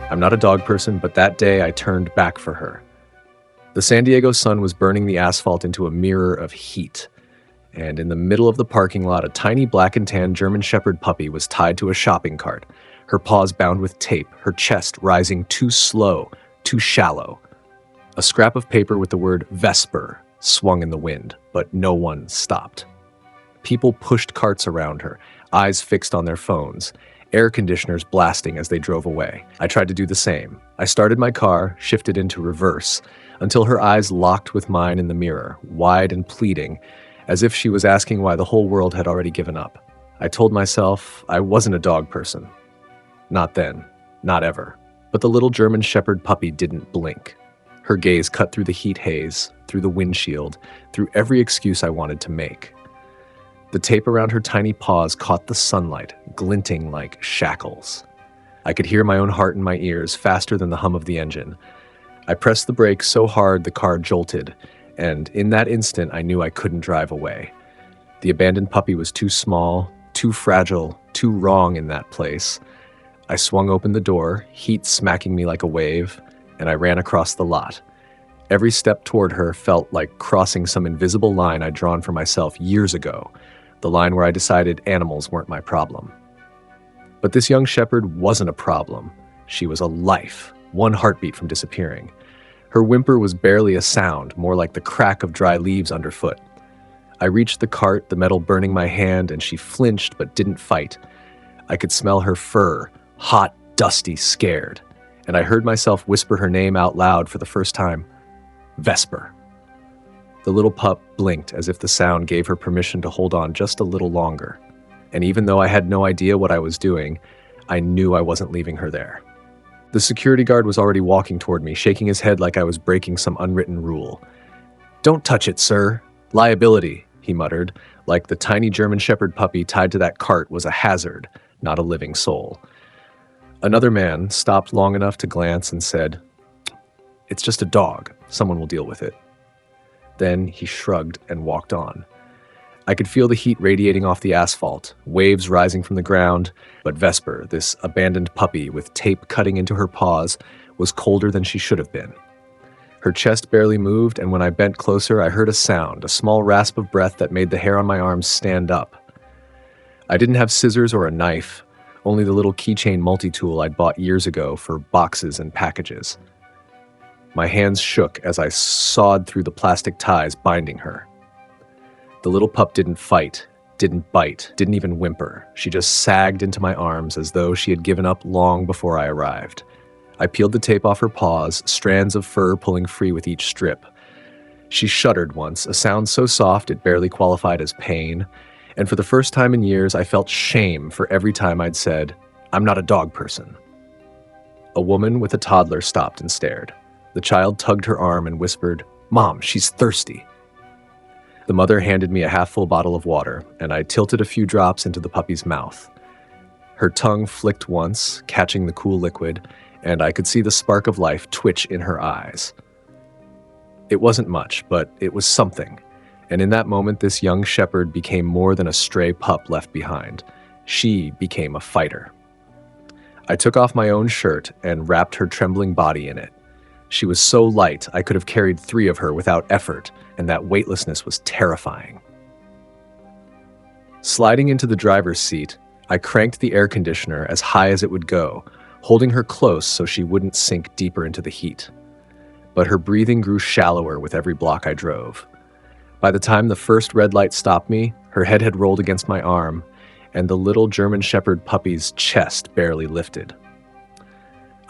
I'm not a dog person, but that day I turned back for her. The San Diego sun was burning the asphalt into a mirror of heat, and in the middle of the parking lot, a tiny black and tan German Shepherd puppy was tied to a shopping cart, her paws bound with tape, her chest rising too slow, too shallow. A scrap of paper with the word Vesper swung in the wind, but no one stopped. People pushed carts around her, eyes fixed on their phones, air conditioners blasting as they drove away. I tried to do the same. I started my car, shifted into reverse, until her eyes locked with mine in the mirror, wide and pleading, as if she was asking why the whole world had already given up. I told myself I wasn't a dog person. Not then, not ever. But the little German Shepherd puppy didn't blink. Her gaze cut through the heat haze, through the windshield, through every excuse I wanted to make. The tape around her tiny paws caught the sunlight, glinting like shackles. I could hear my own heart in my ears, faster than the hum of the engine. I pressed the brake so hard the car jolted, and in that instant I knew I couldn't drive away. The abandoned puppy was too small, too fragile, too wrong in that place. I swung open the door, heat smacking me like a wave, and I ran across the lot. Every step toward her felt like crossing some invisible line I'd drawn for myself years ago, the line where I decided animals weren't my problem. But this young shepherd wasn't a problem. She was a life, one heartbeat from disappearing. Her whimper was barely a sound, more like the crack of dry leaves underfoot. I reached the cart, the metal burning my hand, and she flinched but didn't fight. I could smell her fur, hot, dusty, scared, and I heard myself whisper her name out loud for the first time. Vesper. The little pup blinked as if the sound gave her permission to hold on just a little longer. And even though I had no idea what I was doing, I knew I wasn't leaving her there. The security guard was already walking toward me, shaking his head like I was breaking some unwritten rule. "Don't touch it, sir. Liability," he muttered, like the tiny German Shepherd puppy tied to that cart was a hazard, not a living soul. Another man stopped long enough to glance and said, "It's just a dog. Someone will deal with it." Then he shrugged and walked on. I could feel the heat radiating off the asphalt, waves rising from the ground, but Vesper, this abandoned puppy with tape cutting into her paws, was colder than she should have been. Her chest barely moved, and when I bent closer, I heard a sound, a small rasp of breath that made the hair on my arms stand up. I didn't have scissors or a knife, only the little keychain multi-tool I'd bought years ago for boxes and packages. My hands shook as I sawed through the plastic ties binding her. The little pup didn't fight, didn't bite, didn't even whimper. She just sagged into my arms as though she had given up long before I arrived. I peeled the tape off her paws, strands of fur pulling free with each strip. She shuddered once, a sound so soft it barely qualified as pain, and for the first time in years I felt shame for every time I'd said, "I'm not a dog person." A woman with a toddler stopped and stared. The child tugged her arm and whispered, "Mom, she's thirsty." The mother handed me a half-full bottle of water, and I tilted a few drops into the puppy's mouth. Her tongue flicked once, catching the cool liquid, and I could see the spark of life twitch in her eyes. It wasn't much, but it was something, and in that moment this young shepherd became more than a stray pup left behind. She became a fighter. I took off my own shirt and wrapped her trembling body in it. She was so light I could have carried 3 of her without effort, and that weightlessness was terrifying. Sliding into the driver's seat, I cranked the air conditioner as high as it would go, holding her close so she wouldn't sink deeper into the heat. But her breathing grew shallower with every block I drove. By the time the first red light stopped me, her head had rolled against my arm, and the little German Shepherd puppy's chest barely lifted.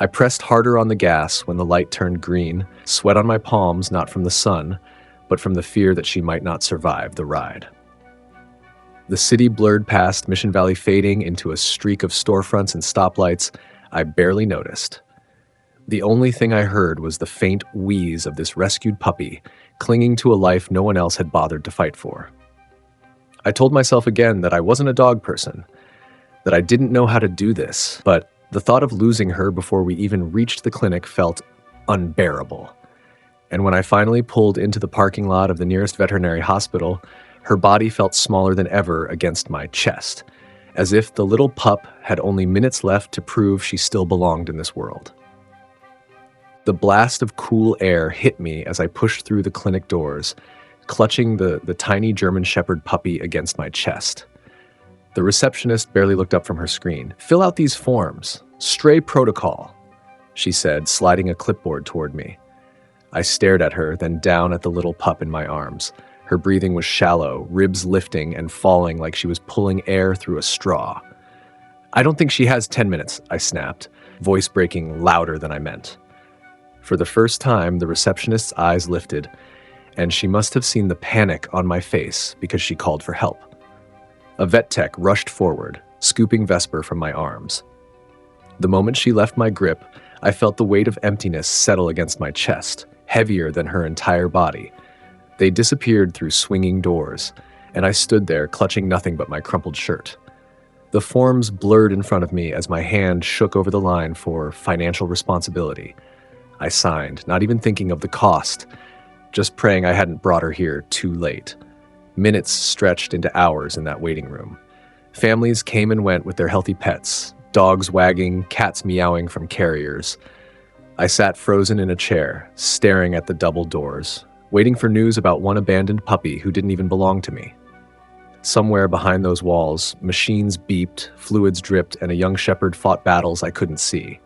I pressed harder on the gas when the light turned green, sweat on my palms not from the sun, but from the fear that she might not survive the ride. The city blurred past Mission Valley, fading into a streak of storefronts and stoplights I barely noticed. The only thing I heard was the faint wheeze of this rescued puppy clinging to a life no one else had bothered to fight for. I told myself again that I wasn't a dog person, that I didn't know how to do this, but the thought of losing her before we even reached the clinic felt unbearable. And when I finally pulled into the parking lot of the nearest veterinary hospital, her body felt smaller than ever against my chest, as if the little pup had only minutes left to prove she still belonged in this world. The blast of cool air hit me as I pushed through the clinic doors, clutching the tiny German Shepherd puppy against my chest. The receptionist barely looked up from her screen. "Fill out these forms. Stray protocol," she said, sliding a clipboard toward me. I stared at her, then down at the little pup in my arms. Her breathing was shallow, ribs lifting and falling like she was pulling air through a straw. "I don't think she has 10 minutes, I snapped, voice breaking louder than I meant. For the first time, the receptionist's eyes lifted, and she must have seen the panic on my face because she called for help. A vet tech rushed forward, scooping Vesper from my arms. The moment she left my grip, I felt the weight of emptiness settle against my chest, heavier than her entire body. They disappeared through swinging doors, and I stood there clutching nothing but my crumpled shirt. The forms blurred in front of me as my hand shook over the line for financial responsibility. I signed, not even thinking of the cost, just praying I hadn't brought her here too late. Minutes stretched into hours in that waiting room. Families came and went with their healthy pets, dogs wagging, cats meowing from carriers. I sat frozen in a chair, staring at the double doors, waiting for news about one abandoned puppy who didn't even belong to me. Somewhere behind those walls, machines beeped, fluids dripped, and a young shepherd fought battles I couldn't see.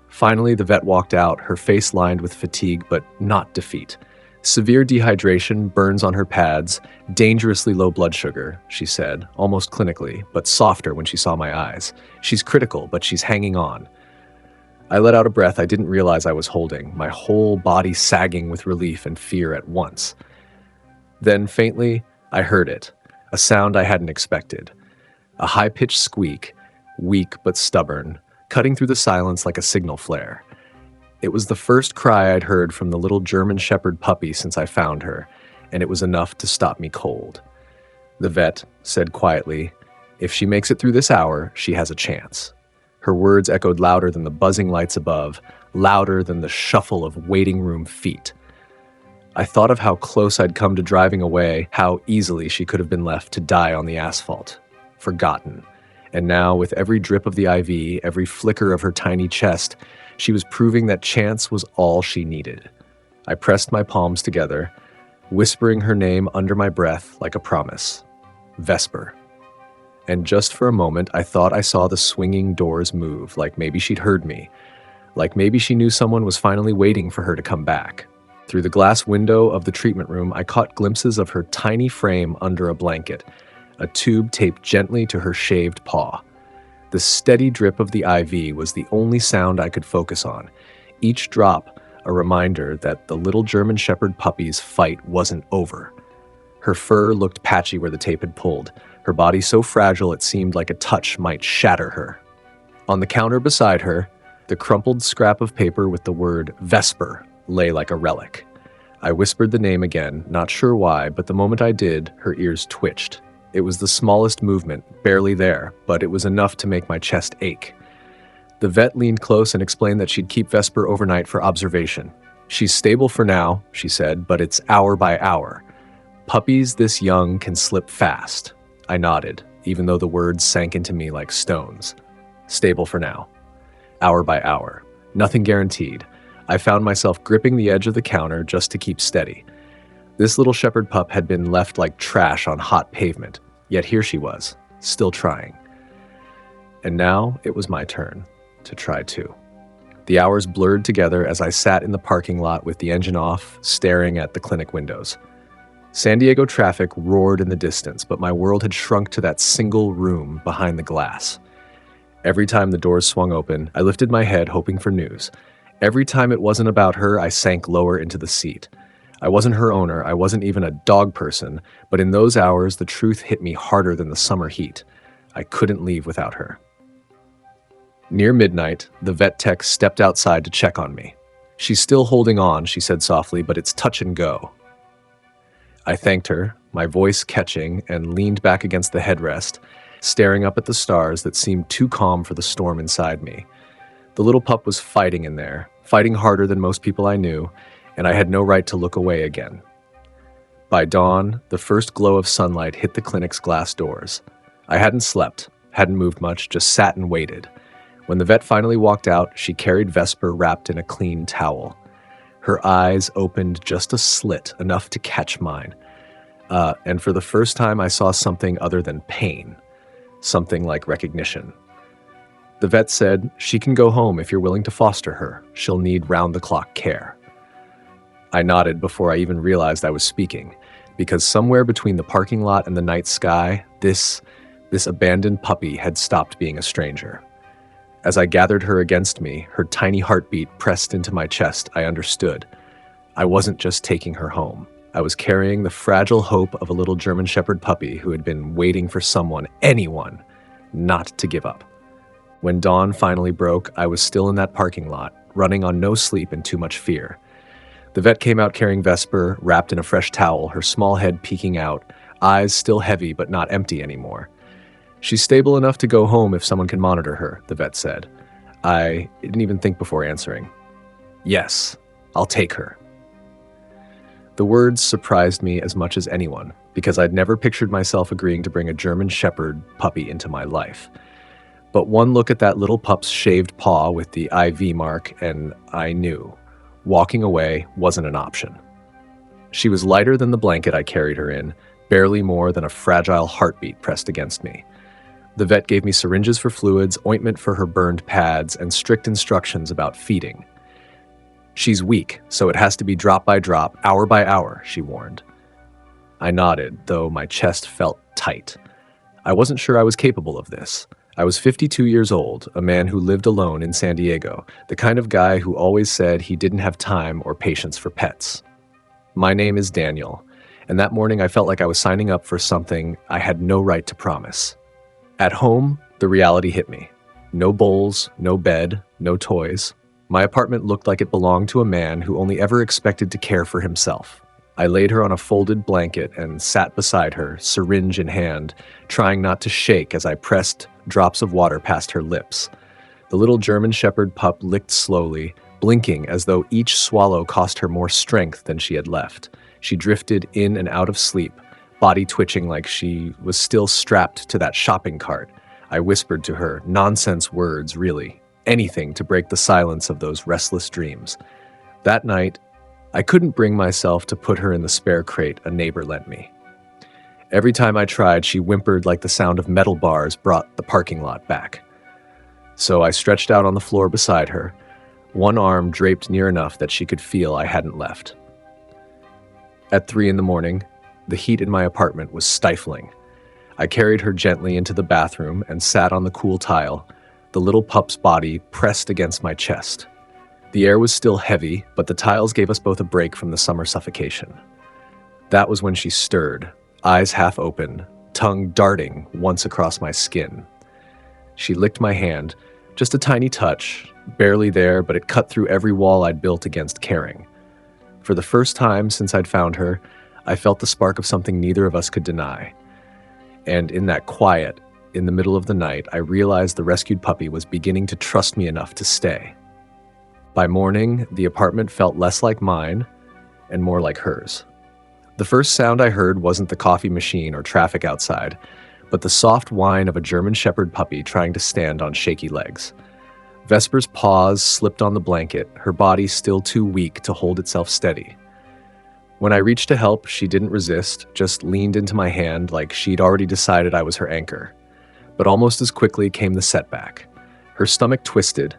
Finally, the vet walked out, her face lined with fatigue but not defeat. "Severe dehydration, burns on her pads, dangerously low blood sugar," she said, almost clinically, but softer when she saw my eyes. "She's critical, but she's hanging on." I let out a breath I didn't realize I was holding, my whole body sagging with relief and fear at once. Then, faintly, I heard it, a sound I hadn't expected. A high-pitched squeak, weak but stubborn, cutting through the silence like a signal flare. It was the first cry I'd heard from the little German Shepherd puppy since I found her, and it was enough to stop me cold. The vet said quietly, "If she makes it through this hour, she has a chance." Her words echoed louder than the buzzing lights above, louder than the shuffle of waiting room feet. I thought of how close I'd come to driving away, how easily she could have been left to die on the asphalt, forgotten. And now, with every drip of the IV, every flicker of her tiny chest, she was proving that chance was all she needed. I pressed my palms together, whispering her name under my breath like a promise. Vesper. And just for a moment, I thought I saw the swinging doors move, like maybe she'd heard me, like maybe she knew someone was finally waiting for her to come back. Through the glass window of the treatment room, I caught glimpses of her tiny frame under a blanket, a tube taped gently to her shaved paw. The steady drip of the IV was the only sound I could focus on, each drop a reminder that the little German Shepherd puppy's fight wasn't over. Her fur looked patchy where the tape had pulled, her body so fragile it seemed like a touch might shatter her. On the counter beside her, the crumpled scrap of paper with the word Vesper lay like a relic. I whispered the name again, not sure why, but the moment I did, her ears twitched. It was the smallest movement, barely there, but it was enough to make my chest ache. The vet leaned close and explained that she'd keep Vesper overnight for observation. "She's stable for now," she said, "but it's hour by hour. Puppies this young can slip fast." I nodded, even though the words sank into me like stones. Stable for now. Hour by hour. Nothing guaranteed. I found myself gripping the edge of the counter just to keep steady. This little shepherd pup had been left like trash on hot pavement, yet here she was, still trying. And now it was my turn to try too. The hours blurred together as I sat in the parking lot with the engine off, staring at the clinic windows. San Diego traffic roared in the distance, but my world had shrunk to that single room behind the glass. Every time the doors swung open, I lifted my head hoping for news. Every time it wasn't about her, I sank lower into the seat. I wasn't her owner, I wasn't even a dog person, but in those hours, the truth hit me harder than the summer heat. I couldn't leave without her. Near midnight, the vet tech stepped outside to check on me. "She's still holding on," she said softly, "but it's touch and go." I thanked her, my voice catching, and leaned back against the headrest, staring up at the stars that seemed too calm for the storm inside me. The little pup was fighting in there, fighting harder than most people I knew, and I had no right to look away again. By dawn, the first glow of sunlight hit the clinic's glass doors. I hadn't slept, hadn't moved much, just sat and waited. When the vet finally walked out, she carried Vesper wrapped in a clean towel. Her eyes opened just a slit, enough to catch mine. And for the first time, I saw something other than pain, something like recognition. The vet said, "She can go home if you're willing to foster her. She'll need round-the-clock care." I nodded before I even realized I was speaking, because somewhere between the parking lot and the night sky, this abandoned puppy had stopped being a stranger. As I gathered her against me, her tiny heartbeat pressed into my chest, I understood. I wasn't just taking her home. I was carrying the fragile hope of a little German Shepherd puppy who had been waiting for someone, anyone, not to give up. When dawn finally broke, I was still in that parking lot, running on no sleep and too much fear. The vet came out carrying Vesper, wrapped in a fresh towel, her small head peeking out, eyes still heavy but not empty anymore. "She's stable enough to go home if someone can monitor her," the vet said. I didn't even think before answering. "Yes, I'll take her." The words surprised me as much as anyone, because I'd never pictured myself agreeing to bring a German Shepherd puppy into my life. But one look at that little pup's shaved paw with the IV mark, and I knew. Walking away wasn't an option. She was lighter than the blanket I carried her in, barely more than a fragile heartbeat pressed against me. The vet gave me syringes for fluids, ointment for her burned pads, and strict instructions about feeding. "She's weak, so it has to be drop by drop, hour by hour," she warned. I nodded, though my chest felt tight. I wasn't sure I was capable of this. I was 52 years old, a man who lived alone in San Diego, the kind of guy who always said he didn't have time or patience for pets. My name is Daniel, and that morning I felt like I was signing up for something I had no right to promise. At home, the reality hit me. No bowls, no bed, no toys. My apartment looked like it belonged to a man who only ever expected to care for himself. I laid her on a folded blanket and sat beside her, syringe in hand, trying not to shake as I pressed drops of water past her lips. The little German Shepherd pup licked slowly, blinking as though each swallow cost her more strength than she had left. She drifted in and out of sleep, body twitching like she was still strapped to that shopping cart. I whispered to her, nonsense words, really. Anything to break the silence of those restless dreams. That night, I couldn't bring myself to put her in the spare crate a neighbor lent me. Every time I tried, she whimpered like the sound of metal bars brought the parking lot back. So I stretched out on the floor beside her, one arm draped near enough that she could feel I hadn't left. At 3 a.m, the heat in my apartment was stifling. I carried her gently into the bathroom and sat on the cool tile, the little pup's body pressed against my chest. The air was still heavy, but the tiles gave us both a break from the summer suffocation. That was when she stirred, eyes half open, tongue darting once across my skin. She licked my hand, just a tiny touch, barely there, but it cut through every wall I'd built against caring. For the first time since I'd found her, I felt the spark of something neither of us could deny. And in that quiet, in the middle of the night, I realized the rescued puppy was beginning to trust me enough to stay. By morning, the apartment felt less like mine and more like hers. The first sound I heard wasn't the coffee machine or traffic outside, but the soft whine of a German Shepherd puppy trying to stand on shaky legs. Vesper's paws slipped on the blanket, her body still too weak to hold itself steady. When I reached to help, she didn't resist, just leaned into my hand like she'd already decided I was her anchor. But almost as quickly came the setback. Her stomach twisted,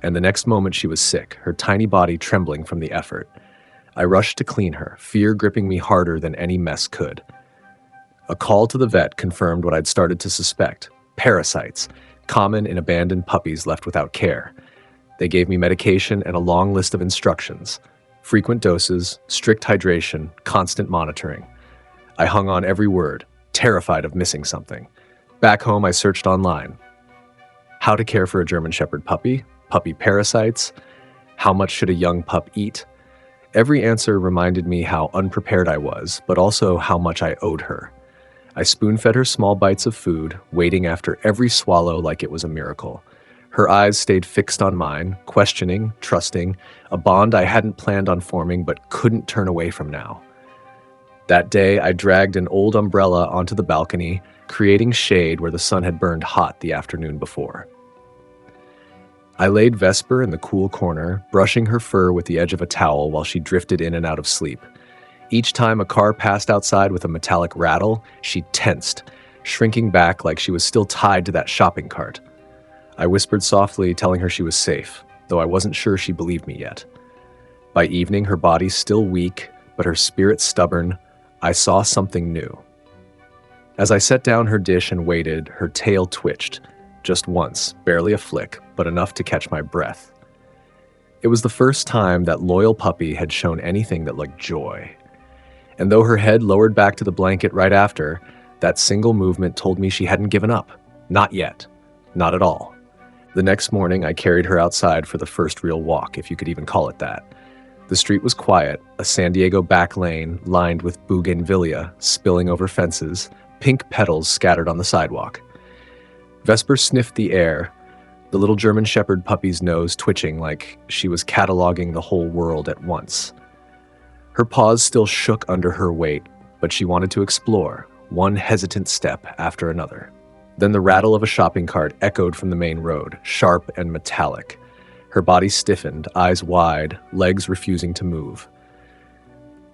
and the next moment she was sick, her tiny body trembling from the effort. I rushed to clean her, fear gripping me harder than any mess could. A call to the vet confirmed what I'd started to suspect: parasites, common in abandoned puppies left without care. They gave me medication and a long list of instructions: frequent doses, strict hydration, constant monitoring. I hung on every word, terrified of missing something. Back home, I searched online. How to care for a German Shepherd puppy, puppy parasites, how much should a young pup eat? Every answer reminded me how unprepared I was, but also how much I owed her. I spoon-fed her small bites of food, waiting after every swallow like it was a miracle. Her eyes stayed fixed on mine, questioning, trusting, a bond I hadn't planned on forming but couldn't turn away from now. That day, I dragged an old umbrella onto the balcony, creating shade where the sun had burned hot the afternoon before. I laid Vesper in the cool corner, brushing her fur with the edge of a towel while she drifted in and out of sleep. Each time a car passed outside with a metallic rattle, she tensed, shrinking back like she was still tied to that shopping cart. I whispered softly, telling her she was safe, though I wasn't sure she believed me yet. By evening, her body still weak, but her spirit stubborn, I saw something new. As I set down her dish and waited, her tail twitched, just once, barely a flick, but enough to catch my breath. It was the first time that loyal puppy had shown anything that looked joy. And though her head lowered back to the blanket right after, that single movement told me she hadn't given up. Not yet. Not at all. The next morning, I carried her outside for the first real walk, if you could even call it that. The street was quiet, a San Diego back lane lined with bougainvillea spilling over fences, pink petals scattered on the sidewalk. Vesper sniffed the air, the little German Shepherd puppy's nose twitching like she was cataloging the whole world at once. Her paws still shook under her weight, but she wanted to explore, one hesitant step after another. Then the rattle of a shopping cart echoed from the main road, sharp and metallic. Her body stiffened, eyes wide, legs refusing to move.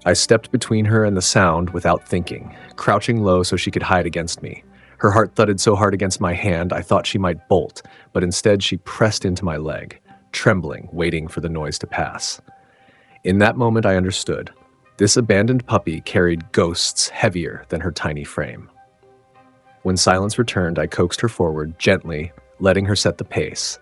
I stepped between her and the sound without thinking, crouching low so she could hide against me. Her heart thudded so hard against my hand I thought she might bolt, but instead she pressed into my leg, trembling, waiting for the noise to pass. In that moment I understood. This abandoned puppy carried ghosts heavier than her tiny frame. When silence returned, I coaxed her forward, gently, letting her set the pace.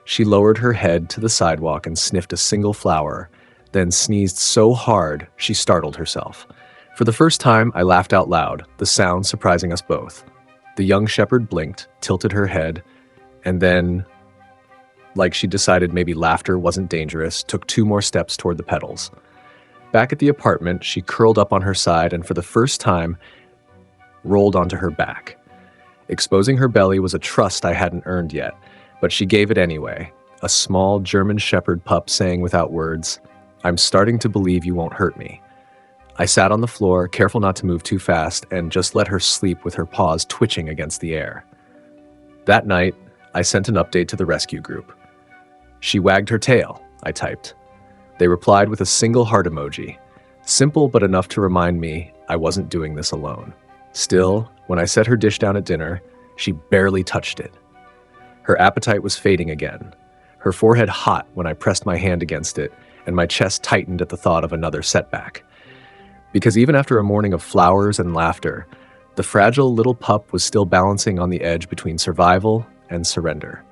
She lowered her head to the sidewalk and sniffed a single flower, then sneezed so hard she startled herself. For the first time, I laughed out loud, the sound surprising us both. The young shepherd blinked, tilted her head, and then, like she decided maybe laughter wasn't dangerous, took 2 more steps toward the pedals. Back at the apartment, she curled up on her side and for the first time, rolled onto her back. Exposing her belly was a trust I hadn't earned yet, but she gave it anyway, a small German Shepherd pup saying without words, "I'm starting to believe you won't hurt me." I sat on the floor, careful not to move too fast, and just let her sleep with her paws twitching against the air. That night, I sent an update to the rescue group. "She wagged her tail," I typed. They replied with a single heart emoji. Simple but enough to remind me I wasn't doing this alone. Still, when I set her dish down at dinner, she barely touched it. Her appetite was fading again, her forehead hot when I pressed my hand against it, and my chest tightened at the thought of another setback. Because even after a morning of flowers and laughter, the fragile little pup was still balancing on the edge between survival and surrender.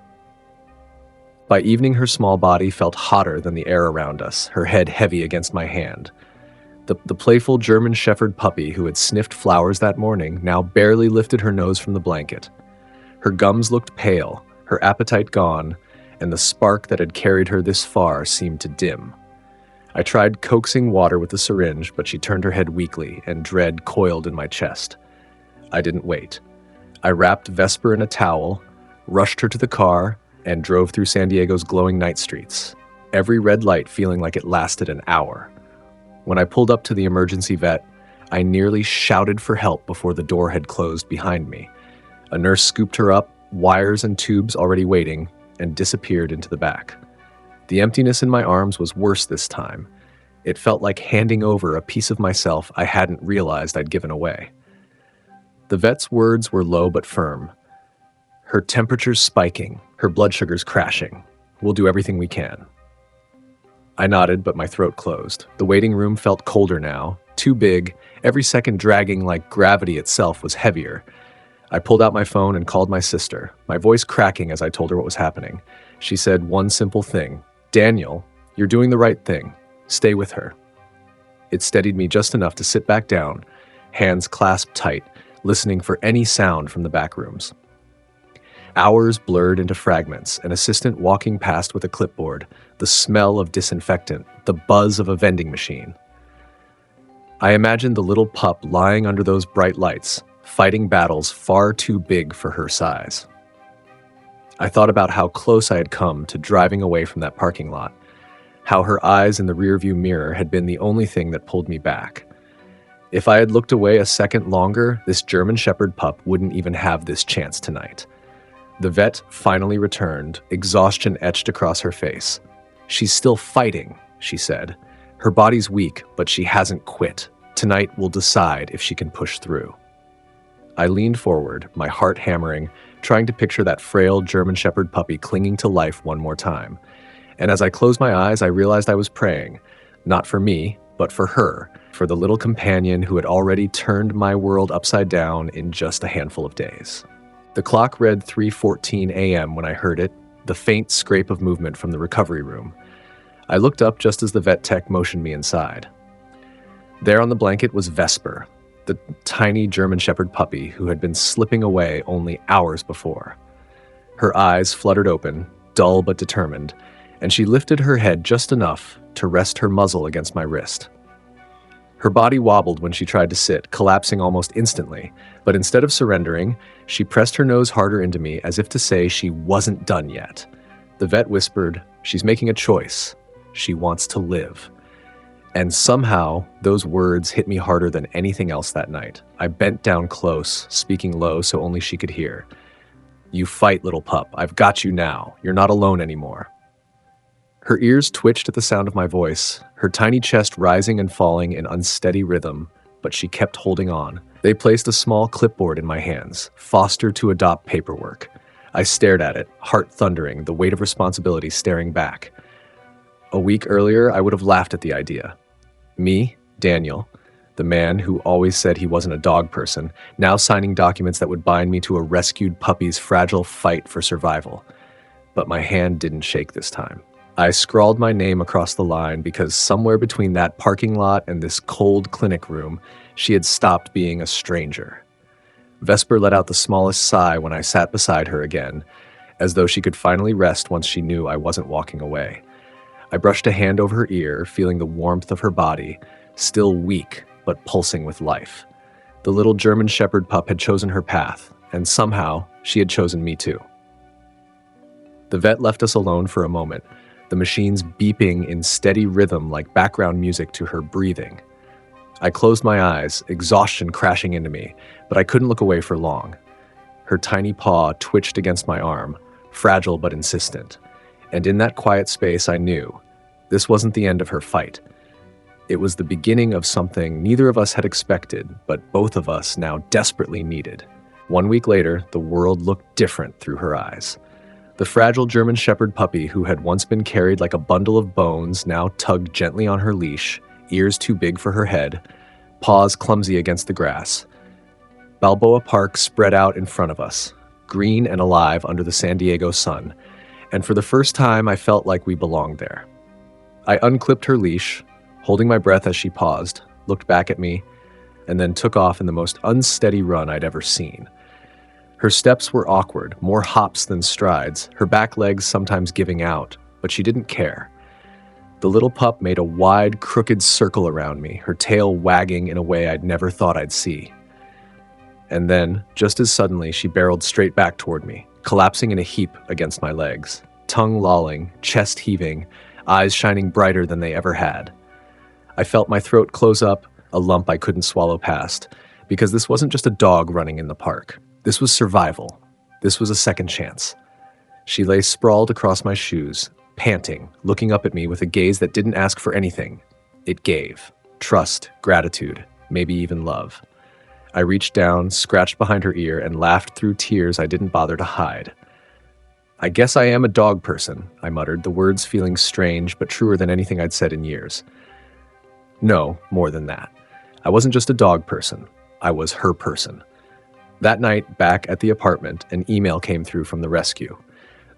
By evening, her small body felt hotter than the air around us, her head heavy against my hand. The playful German Shepherd puppy who had sniffed flowers that morning now barely lifted her nose from the blanket. Her gums looked pale, her appetite gone, and the spark that had carried her this far seemed to dim. I tried coaxing water with the syringe, but she turned her head weakly, and dread coiled in my chest. I didn't wait. I wrapped Vesper in a towel, rushed her to the car, and drove through San Diego's glowing night streets, every red light feeling like it lasted an hour. When I pulled up to the emergency vet, I nearly shouted for help before the door had closed behind me. A nurse scooped her up, wires and tubes already waiting, and disappeared into the back. The emptiness in my arms was worse this time. It felt like handing over a piece of myself I hadn't realized I'd given away. The vet's words were low but firm. Her temperature's spiking, her blood sugar's crashing. We'll do everything we can. I nodded, but my throat closed. The waiting room felt colder now, too big, every second dragging like gravity itself was heavier. I pulled out my phone and called my sister, my voice cracking as I told her what was happening. She said one simple thing, "Daniel, you're doing the right thing. Stay with her." It steadied me just enough to sit back down, hands clasped tight, listening for any sound from the back rooms. Hours blurred into fragments, an assistant walking past with a clipboard, the smell of disinfectant, the buzz of a vending machine. I imagined the little pup lying under those bright lights, fighting battles far too big for her size. I thought about how close I had come to driving away from that parking lot, how her eyes in the rearview mirror had been the only thing that pulled me back. If I had looked away a second longer, this German Shepherd pup wouldn't even have this chance tonight. The vet finally returned, exhaustion etched across her face. "She's still fighting," she said. "Her body's weak, but she hasn't quit. Tonight we'll decide if she can push through." I leaned forward, my heart hammering, trying to picture that frail German Shepherd puppy clinging to life one more time. And as I closed my eyes, I realized I was praying, not for me, but for her, for the little companion who had already turned my world upside down in just a handful of days. The clock read 3:14 a.m. when I heard it, the faint scrape of movement from the recovery room. I looked up just as the vet tech motioned me inside. There on the blanket was Vesper, the tiny German Shepherd puppy who had been slipping away only hours before. Her eyes fluttered open, dull but determined, and she lifted her head just enough to rest her muzzle against my wrist. Her body wobbled when she tried to sit, collapsing almost instantly, but instead of surrendering, she pressed her nose harder into me as if to say she wasn't done yet. The vet whispered, "She's making a choice. She wants to live." And somehow, those words hit me harder than anything else that night. I bent down close, speaking low so only she could hear. "You fight, little pup. I've got you now. You're not alone anymore." Her ears twitched at the sound of my voice, her tiny chest rising and falling in unsteady rhythm, but she kept holding on. They placed a small clipboard in my hands, foster to adopt paperwork. I stared at it, heart thundering, the weight of responsibility staring back. A week earlier, I would have laughed at the idea. Me, Daniel, the man who always said he wasn't a dog person, now signing documents that would bind me to a rescued puppy's fragile fight for survival. But my hand didn't shake this time. I scrawled my name across the line because somewhere between that parking lot and this cold clinic room, she had stopped being a stranger. Vesper let out the smallest sigh when I sat beside her again, as though she could finally rest once she knew I wasn't walking away. I brushed a hand over her ear, feeling the warmth of her body, still weak but pulsing with life. The little German Shepherd pup had chosen her path, and somehow she had chosen me too. The vet left us alone for a moment, the machines beeping in steady rhythm like background music to her breathing. I closed my eyes, exhaustion crashing into me, but I couldn't look away for long. Her tiny paw twitched against my arm, fragile but insistent. And in that quiet space, I knew this wasn't the end of her fight. It was the beginning of something neither of us had expected, but both of us now desperately needed. 1 week later, the world looked different through her eyes. The fragile German Shepherd puppy who had once been carried like a bundle of bones now tugged gently on her leash, ears too big for her head, paws clumsy against the grass. Balboa Park spread out in front of us, green and alive under the San Diego sun, and for the first time I felt like we belonged there. I unclipped her leash, holding my breath as she paused, looked back at me, and then took off in the most unsteady run I'd ever seen. Her steps were awkward, more hops than strides, her back legs sometimes giving out, but she didn't care. The little pup made a wide, crooked circle around me, her tail wagging in a way I'd never thought I'd see. And then, just as suddenly, she barreled straight back toward me, collapsing in a heap against my legs, tongue lolling, chest heaving, eyes shining brighter than they ever had. I felt my throat close up, a lump I couldn't swallow past, because this wasn't just a dog running in the park. This was survival. This was a second chance. She lay sprawled across my shoes, panting, looking up at me with a gaze that didn't ask for anything. It gave. Trust, gratitude, maybe even love. I reached down, scratched behind her ear, and laughed through tears I didn't bother to hide. "I guess I am a dog person," I muttered, the words feeling strange but truer than anything I'd said in years. No, more than that. I wasn't just a dog person. I was her person. That night, back at the apartment, an email came through from the rescue.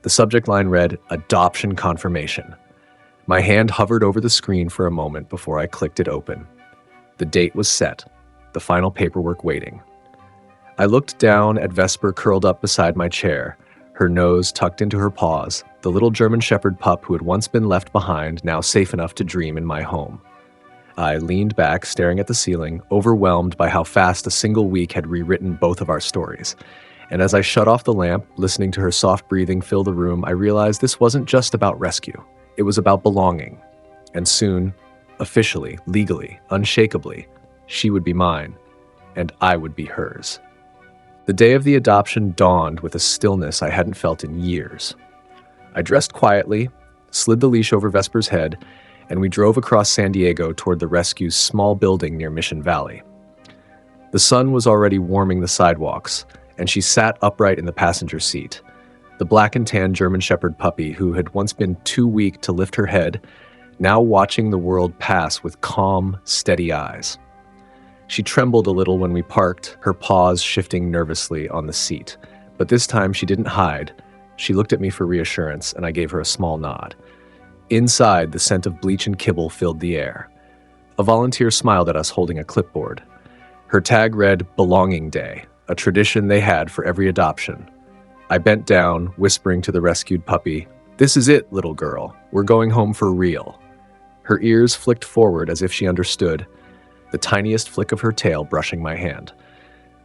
The subject line read, "Adoption Confirmation." My hand hovered over the screen for a moment before I clicked it open. The date was set, the final paperwork waiting. I looked down at Vesper curled up beside my chair, her nose tucked into her paws, the little German Shepherd pup who had once been left behind, now safe enough to dream in my home. I leaned back, staring at the ceiling, overwhelmed by how fast a single week had rewritten both of our stories. And as I shut off the lamp, listening to her soft breathing fill the room, I realized this wasn't just about rescue. It was about belonging. And soon, officially, legally, unshakably, she would be mine, and I would be hers. The day of the adoption dawned with a stillness I hadn't felt in years. I dressed quietly, slid the leash over Vesper's head, and we drove across San Diego toward the rescue's small building near Mission Valley. The sun was already warming the sidewalks, and she sat upright in the passenger seat. The black and tan German Shepherd puppy who had once been too weak to lift her head, now watching the world pass with calm, steady eyes. She trembled a little when we parked, her paws shifting nervously on the seat. But this time she didn't hide. She looked at me for reassurance, and I gave her a small nod. Inside, the scent of bleach and kibble filled the air. A volunteer smiled at us holding a clipboard. Her tag read, "Belonging Day," a tradition they had for every adoption. I bent down, whispering to the rescued puppy, "This is it, little girl. We're going home for real." Her ears flicked forward as if she understood, the tiniest flick of her tail brushing my hand.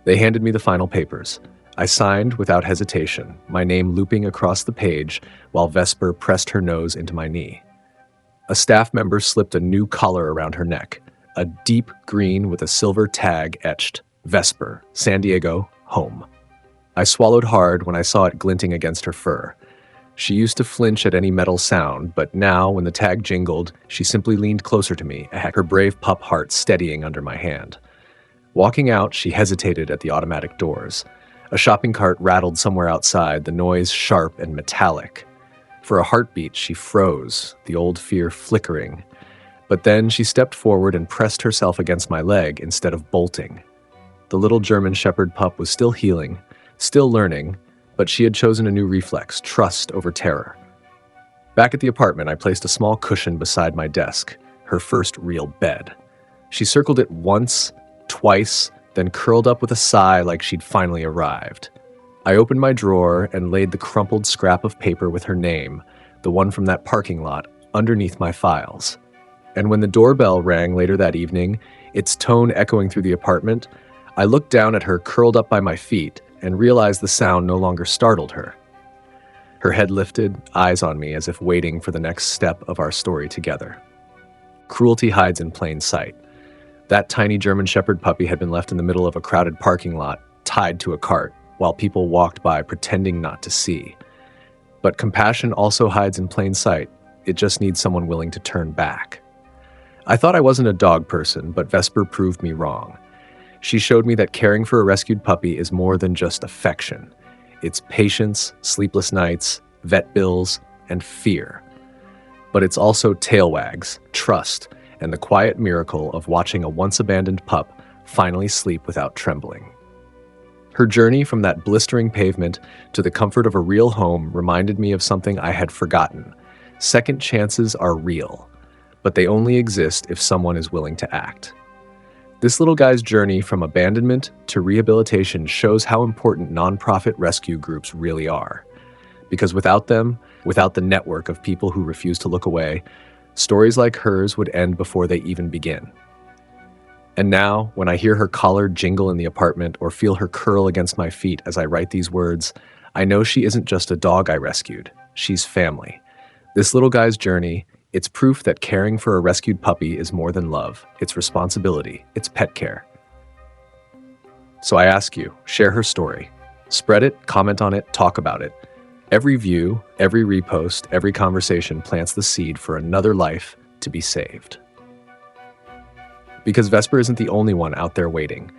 They handed me the final papers. I signed without hesitation, my name looping across the page while Vesper pressed her nose into my knee. A staff member slipped a new collar around her neck, a deep green with a silver tag etched, "Vesper, San Diego, home." I swallowed hard when I saw it glinting against her fur. She used to flinch at any metal sound, but now, when the tag jingled, she simply leaned closer to me, her brave pup heart steadying under my hand. Walking out, she hesitated at the automatic doors. A shopping cart rattled somewhere outside, the noise sharp and metallic. For a heartbeat, she froze, the old fear flickering. But then she stepped forward and pressed herself against my leg instead of bolting. The little German Shepherd pup was still healing, still learning, but she had chosen a new reflex, trust over terror. Back at the apartment, I placed a small cushion beside my desk, her first real bed. She circled it once, twice, then curled up with a sigh like she'd finally arrived. I opened my drawer and laid the crumpled scrap of paper with her name, the one from that parking lot, underneath my files. And when the doorbell rang later that evening, its tone echoing through the apartment, I looked down at her curled up by my feet and realized the sound no longer startled her. Her head lifted, eyes on me as if waiting for the next step of our story together. Cruelty hides in plain sight. That tiny German Shepherd puppy had been left in the middle of a crowded parking lot, tied to a cart, while people walked by pretending not to see. But compassion also hides in plain sight. It just needs someone willing to turn back. I thought I wasn't a dog person, but Vesper proved me wrong. She showed me that caring for a rescued puppy is more than just affection. It's patience, sleepless nights, vet bills, and fear. But it's also tail wags, trust, and the quiet miracle of watching a once-abandoned pup finally sleep without trembling. Her journey from that blistering pavement to the comfort of a real home reminded me of something I had forgotten. Second chances are real, but they only exist if someone is willing to act. This little guy's journey from abandonment to rehabilitation shows how important nonprofit rescue groups really are. Because without them, without the network of people who refuse to look away, stories like hers would end before they even begin. And now, when I hear her collar jingle in the apartment or feel her curl against my feet as I write these words, I know she isn't just a dog I rescued. She's family. This little guy's journey, it's proof that caring for a rescued puppy is more than love. It's responsibility. It's pet care. So I ask you, share her story. Spread it, comment on it, talk about it. Every view, every repost, every conversation plants the seed for another life to be saved. Because Vesper isn't the only one out there waiting.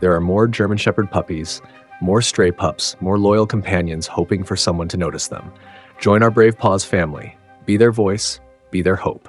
There are more German Shepherd puppies, more stray pups, more loyal companions hoping for someone to notice them. Join our brave Paws family. Be their voice, be their hope.